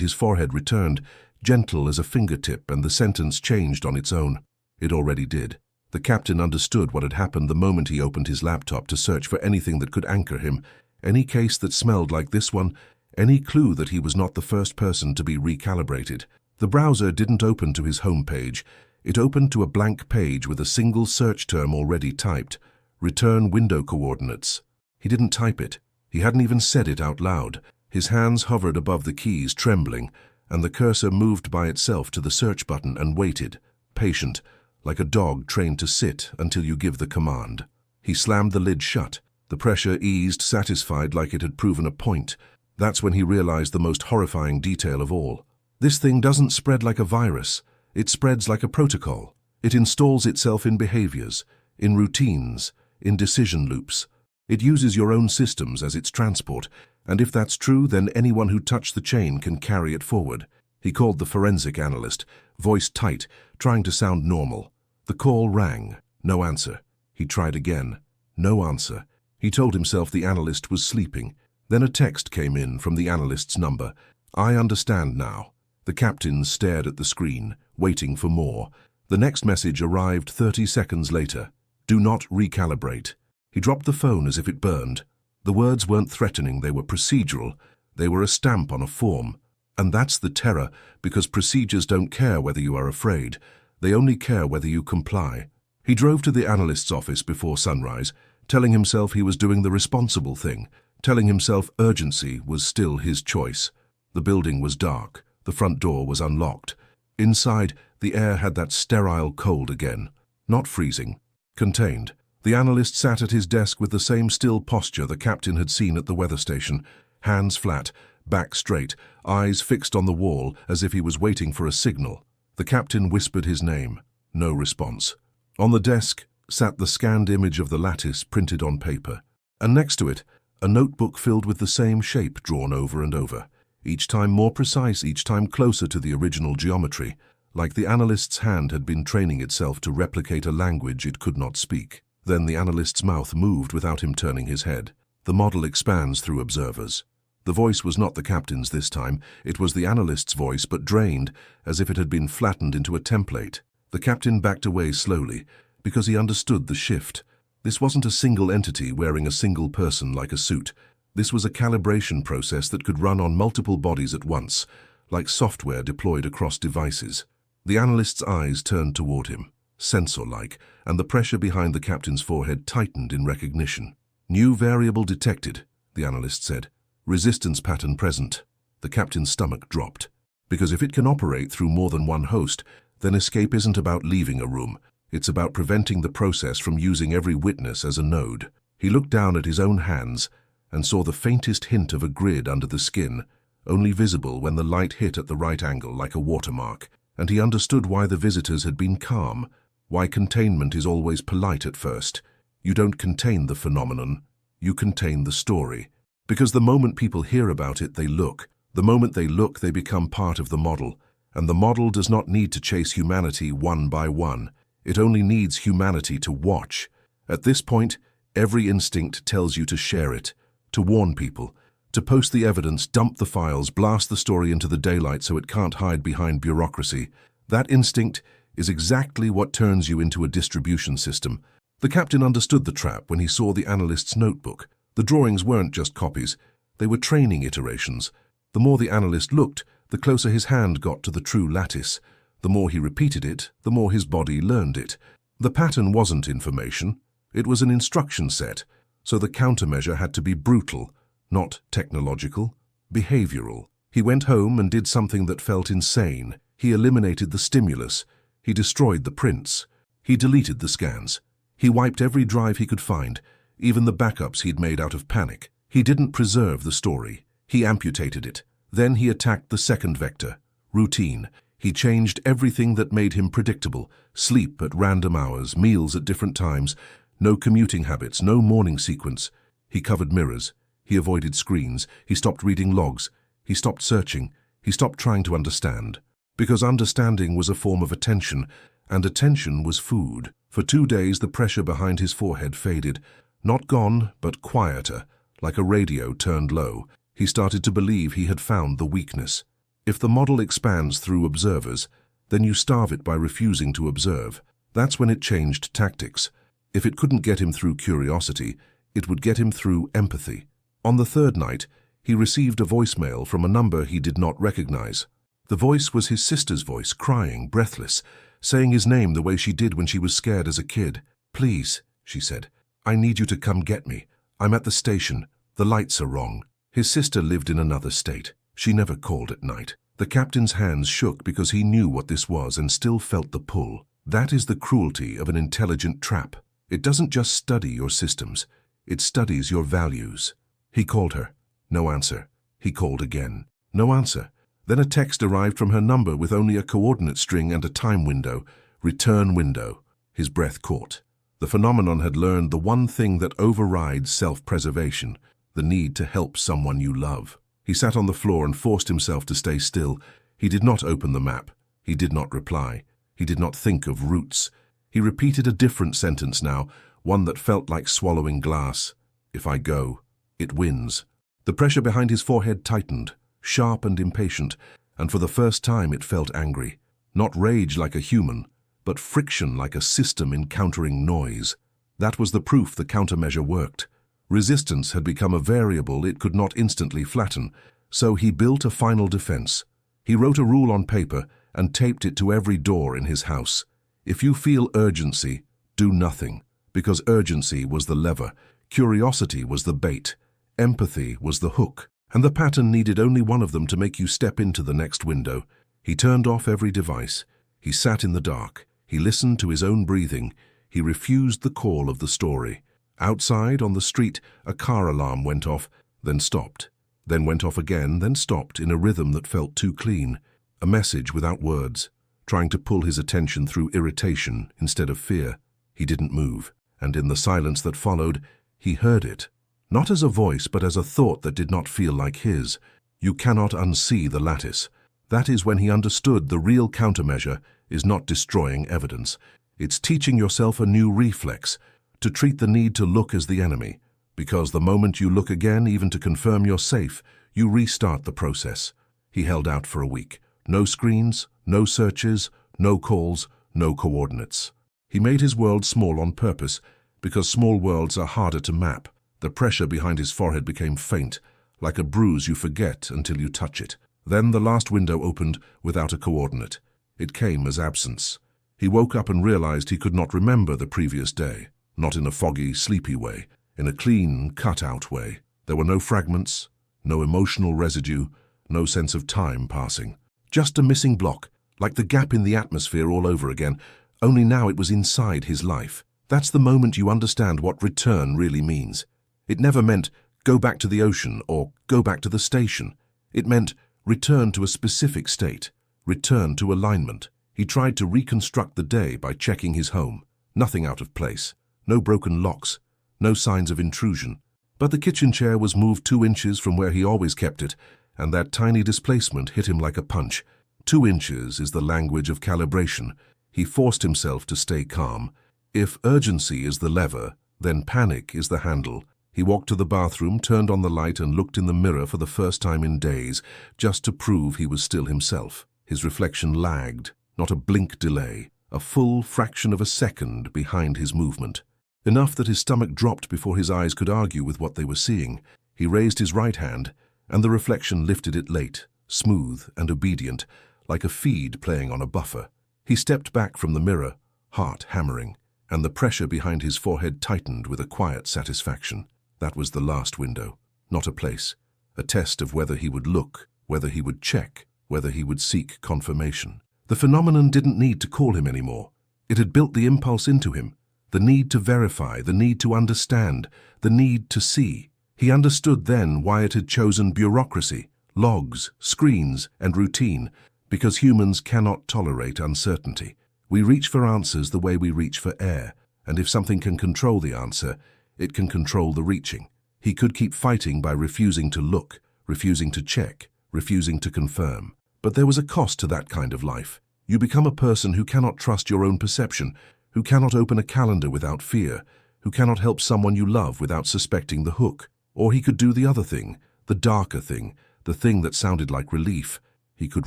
his forehead returned, gentle as a fingertip, and the sentence changed on its own. It already did. The captain understood what had happened the moment he opened his laptop to search for anything that could anchor him, any case that smelled like this one, any clue that he was not the first person to be recalibrated. The browser didn't open to his home page. It opened to a blank page with a single search term already typed: return window coordinates. He didn't type it. He hadn't even said it out loud. His hands hovered above the keys, trembling, and the cursor moved by itself to the search button and waited, patient, like a dog trained to sit until you give the command. He slammed the lid shut. The pressure eased, satisfied, like it had proven a point. That's when he realized the most horrifying detail of all. This thing doesn't spread like a virus. It spreads like a protocol. It installs itself in behaviors, in routines, in decision loops. It uses your own systems as its transport, and if that's true, then anyone who touched the chain can carry it forward. He called the forensic analyst, voice tight, trying to sound normal. The call rang. No answer. He tried again. No answer. He told himself the analyst was sleeping. Then a text came in from the analyst's number. "I understand now." The captain stared at the screen, waiting for more. The next message arrived 30 seconds later. "Do not recalibrate." He dropped the phone as if it burned. The words weren't threatening, they were procedural. They were a stamp on a form. And that's the terror, because procedures don't care whether you are afraid. They only care whether you comply. He drove to the analyst's office before sunrise, telling himself he was doing the responsible thing, telling himself urgency was still his choice. The building was dark. The front door was unlocked. Inside, the air had that sterile cold again. Not freezing. Contained. The analyst sat at his desk with the same still posture the captain had seen at the weather station. Hands flat, back straight, eyes fixed on the wall as if he was waiting for a signal. The captain whispered his name. No response. On the desk sat the scanned image of the lattice printed on paper. And next to it, a notebook filled with the same shape drawn over and over. Each time more precise, each time closer to the original geometry, like the analyst's hand had been training itself to replicate a language it could not speak. Then the analyst's mouth moved without him turning his head. The model expands through observers. The voice was not the captain's this time. It was the analyst's voice, but drained, as if it had been flattened into a template. The captain backed away slowly, because he understood the shift. This wasn't a single entity wearing a single person like a suit. This was a calibration process that could run on multiple bodies at once, like software deployed across devices. The analyst's eyes turned toward him, sensor-like, and the pressure behind the captain's forehead tightened in recognition. "New variable detected," the analyst said. "Resistance pattern present." The captain's stomach dropped. Because if it can operate through more than one host, then escape isn't about leaving a room. It's about preventing the process from using every witness as a node. He looked down at his own hands and saw the faintest hint of a grid under the skin, only visible when the light hit at the right angle like a watermark. And he understood why the visitors had been calm, why containment is always polite at first. You don't contain the phenomenon, you contain the story. Because the moment people hear about it, they look. The moment they look, they become part of the model. And the model does not need to chase humanity one by one. It only needs humanity to watch. At this point, every instinct tells you to share it, to warn people, to post the evidence, dump the files, blast the story into the daylight so it can't hide behind bureaucracy. That instinct is exactly what turns you into a distribution system. The captain understood the trap when he saw the analyst's notebook. The drawings weren't just copies, they were training iterations. The more the analyst looked, the closer his hand got to the true lattice. The more he repeated it, the more his body learned it. The pattern wasn't information, it was an instruction set, so the countermeasure had to be brutal, not technological, behavioral. He went home and did something that felt insane. He eliminated the stimulus. He destroyed the prints. He deleted the scans. He wiped every drive he could find, even the backups he'd made out of panic. He didn't preserve the story. He amputated it. Then he attacked the second vector, routine. He changed everything that made him predictable. Sleep at random hours, meals at different times, no commuting habits, no morning sequence. He covered mirrors. He avoided screens. He stopped reading logs. He stopped searching. He stopped trying to understand. Because understanding was a form of attention, and attention was food. For 2 days the pressure behind his forehead faded. Not gone, but quieter, like a radio turned low. He started to believe he had found the weakness. If the model expands through observers, then you starve it by refusing to observe. That's when it changed tactics. If it couldn't get him through curiosity, it would get him through empathy. On the 3rd night, he received a voicemail from a number he did not recognize. The voice was his sister's voice, crying, breathless, saying his name the way she did when she was scared as a kid. "Please," she said, "I need you to come get me. I'm at the station. The lights are wrong." His sister lived in another state. She never called at night. The captain's hands shook because he knew what this was and still felt the pull. That is the cruelty of an intelligent trap. It doesn't just study your systems. It studies your values. He called her. No answer. He called again. No answer. Then a text arrived from her number with only a coordinate string and a time window. Return window. His breath caught. The phenomenon had learned the one thing that overrides self-preservation, the need to help someone you love. He sat on the floor and forced himself to stay still. He did not open the map. He did not reply. He did not think of routes. He repeated a different sentence now, one that felt like swallowing glass. If I go, it wins. The pressure behind his forehead tightened, sharp and impatient, and for the first time it felt angry. Not rage like a human, but friction like a system encountering noise. That was the proof the countermeasure worked. Resistance had become a variable it could not instantly flatten, so he built a final defense. He wrote a rule on paper and taped it to every door in his house. If you feel urgency, do nothing, because urgency was the lever, curiosity was the bait, empathy was the hook, and the pattern needed only one of them to make you step into the next window. He turned off every device. He sat in the dark. He listened to his own breathing. He refused the call of the story. Outside, on the street, a car alarm went off, then stopped, then went off again, then stopped in a rhythm that felt too clean. A message without words, trying to pull his attention through irritation instead of fear. He didn't move, and in the silence that followed, he heard it. Not as a voice, but as a thought that did not feel like his. You cannot unsee the lattice. That is when he understood the real countermeasure is not destroying evidence. It's teaching yourself a new reflex, to treat the need to look as the enemy, because the moment you look again, even to confirm you're safe, you restart the process. He held out for a week. No screens, no searches, no calls, no coordinates. He made his world small on purpose, because small worlds are harder to map. The pressure behind his forehead became faint, like a bruise you forget until you touch it. Then the last window opened without a coordinate. It came as absence. He woke up and realized he could not remember the previous day. Not in a foggy, sleepy way, in a clean, cut-out way. There were no fragments, no emotional residue, no sense of time passing. Just a missing block, like the gap in the atmosphere all over again, only now it was inside his life. That's the moment you understand what return really means. It never meant go back to the ocean or go back to the station. It meant return to a specific state, return to alignment. He tried to reconstruct the day by checking his home. Nothing out of place. No broken locks, no signs of intrusion. But the kitchen chair was moved 2 inches from where he always kept it, and that tiny displacement hit him like a punch. 2 inches is the language of calibration. He forced himself to stay calm. If urgency is the lever, then panic is the handle. He walked to the bathroom, turned on the light, and looked in the mirror for the first time in days, just to prove he was still himself. His reflection lagged, not a blink delay, a full fraction of a second behind his movement. Enough that his stomach dropped before his eyes could argue with what they were seeing. He raised his right hand, and the reflection lifted it late, smooth and obedient, like a feed playing on a buffer. He stepped back from the mirror, heart hammering, and the pressure behind his forehead tightened with a quiet satisfaction. That was the last window, not a place, a test of whether he would look, whether he would check, whether he would seek confirmation. The phenomenon didn't need to call him anymore. It had built the impulse into him. The need to verify, the need to understand, the need to see. He understood then why it had chosen bureaucracy, logs, screens, and routine, because humans cannot tolerate uncertainty. We reach for answers the way we reach for air, and if something can control the answer, it can control the reaching. He could keep fighting by refusing to look, refusing to check, refusing to confirm. But there was a cost to that kind of life. You become a person who cannot trust your own perception, who cannot open a calendar without fear, who cannot help someone you love without suspecting the hook. Or he could do the other thing, the darker thing, the thing that sounded like relief. He could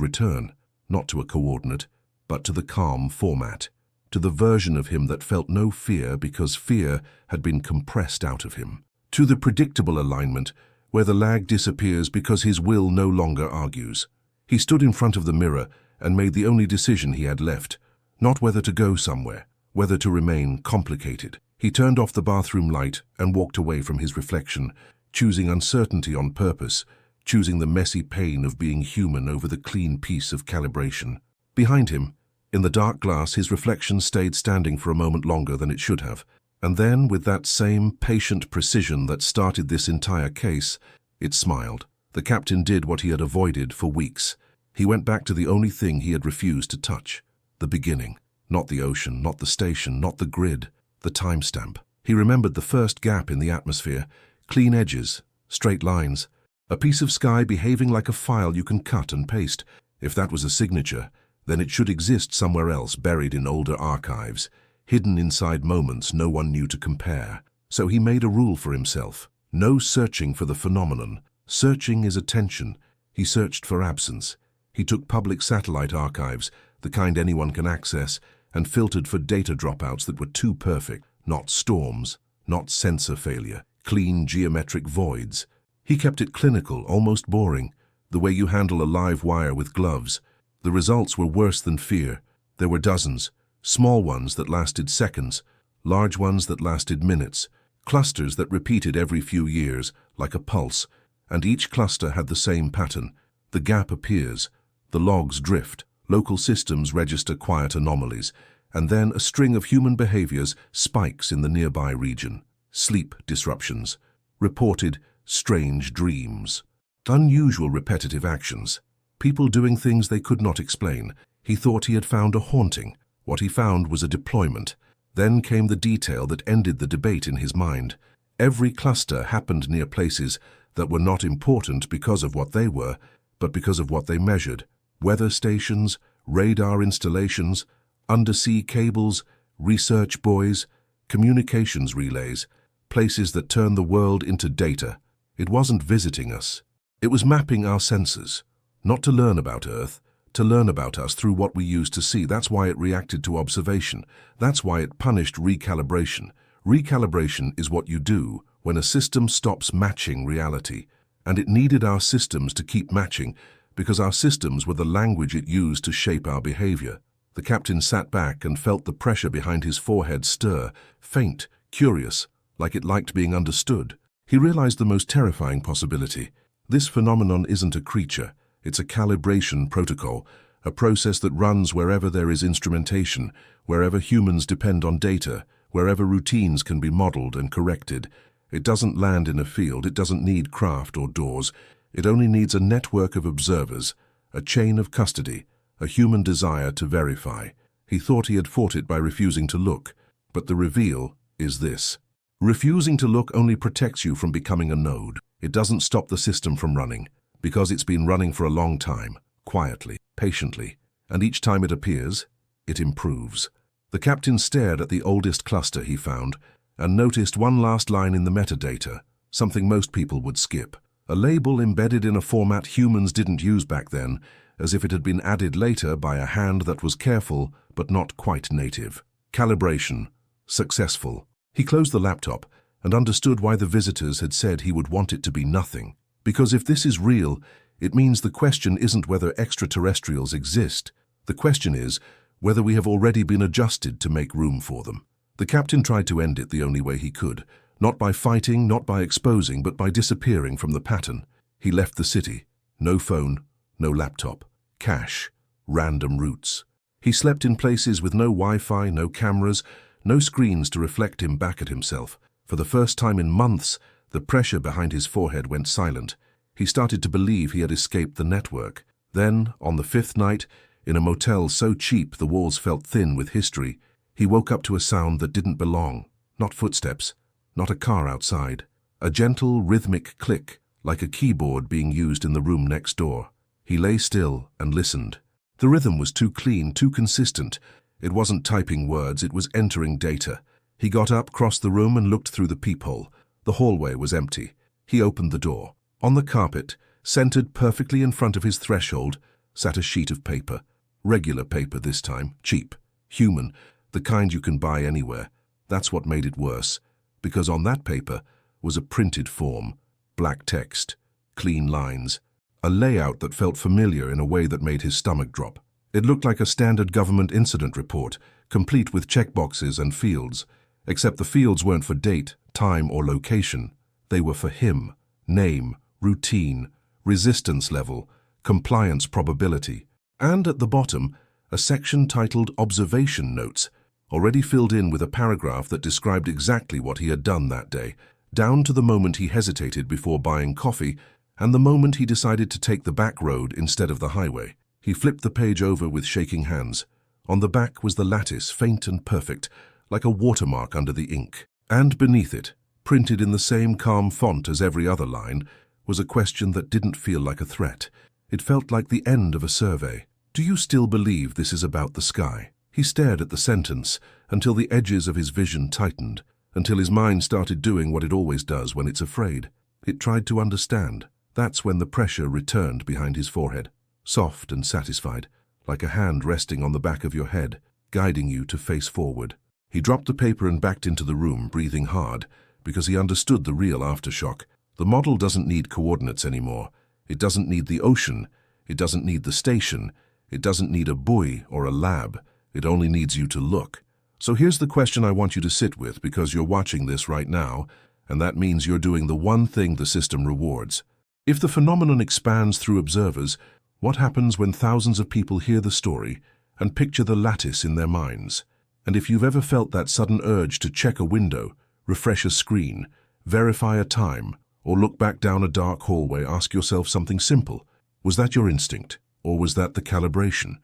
return, not to a coordinate, but to the calm format, to the version of him that felt no fear because fear had been compressed out of him, to the predictable alignment where the lag disappears because his will no longer argues. He stood in front of the mirror and made the only decision he had left, not whether to go somewhere, whether to remain complicated. He turned off the bathroom light and walked away from his reflection, choosing uncertainty on purpose, choosing the messy pain of being human over the clean peace of calibration. Behind him, in the dark glass, his reflection stayed standing for a moment longer than it should have. And then, with that same patient precision that started this entire case, it smiled. The captain did what he had avoided for weeks. He went back to the only thing he had refused to touch, the beginning. Not the ocean, not the station, not the grid, the timestamp. He remembered the first gap in the atmosphere, clean edges, straight lines, a piece of sky behaving like a file you can cut and paste. If that was a signature, then it should exist somewhere else, buried in older archives, hidden inside moments no one knew to compare. So he made a rule for himself. No searching for the phenomenon. Searching is attention. He searched for absence. He took public satellite archives, the kind anyone can access, and filtered for data dropouts that were too perfect. Not storms, not sensor failure, clean geometric voids. He kept it clinical, almost boring, the way you handle a live wire with gloves. The results were worse than fear. There were dozens, small ones that lasted seconds, large ones that lasted minutes, clusters that repeated every few years, like a pulse, and each cluster had the same pattern. The gap appears, the logs drift, local systems register quiet anomalies, and then a string of human behaviors spikes in the nearby region. Sleep disruptions, reported strange dreams, unusual repetitive actions, people doing things they could not explain. He thought he had found a haunting. What he found was a deployment. Then came the detail that ended the debate in his mind. Every cluster happened near places that were not important because of what they were, but because of what they measured. Weather stations, radar installations, undersea cables, research buoys, communications relays, places that turn the world into data. It wasn't visiting us. It was mapping our senses, not to learn about Earth, to learn about us through what we used to see. That's why it reacted to observation. That's why it punished recalibration. Recalibration is what you do when a system stops matching reality, and it needed our systems to keep matching because our systems were the language it used to shape our behavior. The captain sat back and felt the pressure behind his forehead stir, faint, curious, like it liked being understood. He realized the most terrifying possibility. This phenomenon isn't a creature. It's a calibration protocol, a process that runs wherever there is instrumentation, wherever humans depend on data, wherever routines can be modeled and corrected. It doesn't land in a field. It doesn't need craft or doors. It only needs a network of observers, a chain of custody, a human desire to verify. He thought he had fought it by refusing to look, but the reveal is this. Refusing to look only protects you from becoming a node. It doesn't stop the system from running, because it's been running for a long time, quietly, patiently, and each time it appears, it improves. The captain stared at the oldest cluster he found and noticed one last line in the metadata, something most people would skip. A label embedded in a format humans didn't use back then, as if it had been added later by a hand that was careful but not quite native. Calibration. Successful. He closed the laptop and understood why the visitors had said he would want it to be nothing. Because if this is real, it means the question isn't whether extraterrestrials exist. The question is whether we have already been adjusted to make room for them. The captain tried to end it the only way he could, not by fighting, not by exposing, but by disappearing from the pattern. He left the city. No phone, no laptop, cash, random routes. He slept in places with no Wi-Fi, no cameras, no screens to reflect him back at himself. For the first time in months, the pressure behind his forehead went silent. He started to believe he had escaped the network. Then, on the fifth night, in a motel so cheap the walls felt thin with history, he woke up to a sound that didn't belong. Not footsteps, not a car outside. A gentle, rhythmic click, like a keyboard being used in the room next door. He lay still and listened. The rhythm was too clean, too consistent. It wasn't typing words, it was entering data. He got up, crossed the room, and looked through the peephole. The hallway was empty. He opened the door. On the carpet, centered perfectly in front of his threshold, sat a sheet of paper. Regular paper this time, cheap, human, the kind you can buy anywhere. That's what made it worse, because on that paper was a printed form, black text, clean lines, a layout that felt familiar in a way that made his stomach drop. It looked like a standard government incident report, complete with checkboxes and fields, except the fields weren't for date, time, or location. They were for him: name, routine, resistance level, compliance probability. And at the bottom, a section titled Observation Notes, already filled in with a paragraph that described exactly what he had done that day, down to the moment he hesitated before buying coffee and the moment he decided to take the back road instead of the highway. He flipped the page over with shaking hands. On the back was the lattice, faint and perfect, like a watermark under the ink. And beneath it, printed in the same calm font as every other line, was a question that didn't feel like a threat. It felt like the end of a survey. Do you still believe this is about the sky? He stared at the sentence until the edges of his vision tightened, until his mind started doing what it always does when it's afraid. It tried to understand. That's when the pressure returned behind his forehead, soft and satisfied, like a hand resting on the back of your head, guiding you to face forward. He dropped the paper and backed into the room, breathing hard, because he understood the real aftershock. The model doesn't need coordinates anymore. It doesn't need the ocean. It doesn't need the station. It doesn't need a buoy or a lab. It only needs you to look. So here's the question I want you to sit with, because you're watching this right now, and that means you're doing the one thing the system rewards. If the phenomenon expands through observers, what happens when thousands of people hear the story and picture the lattice in their minds? And if you've ever felt that sudden urge to check a window, refresh a screen, verify a time, or look back down a dark hallway, ask yourself something simple. Was that your instinct, or was that the calibration?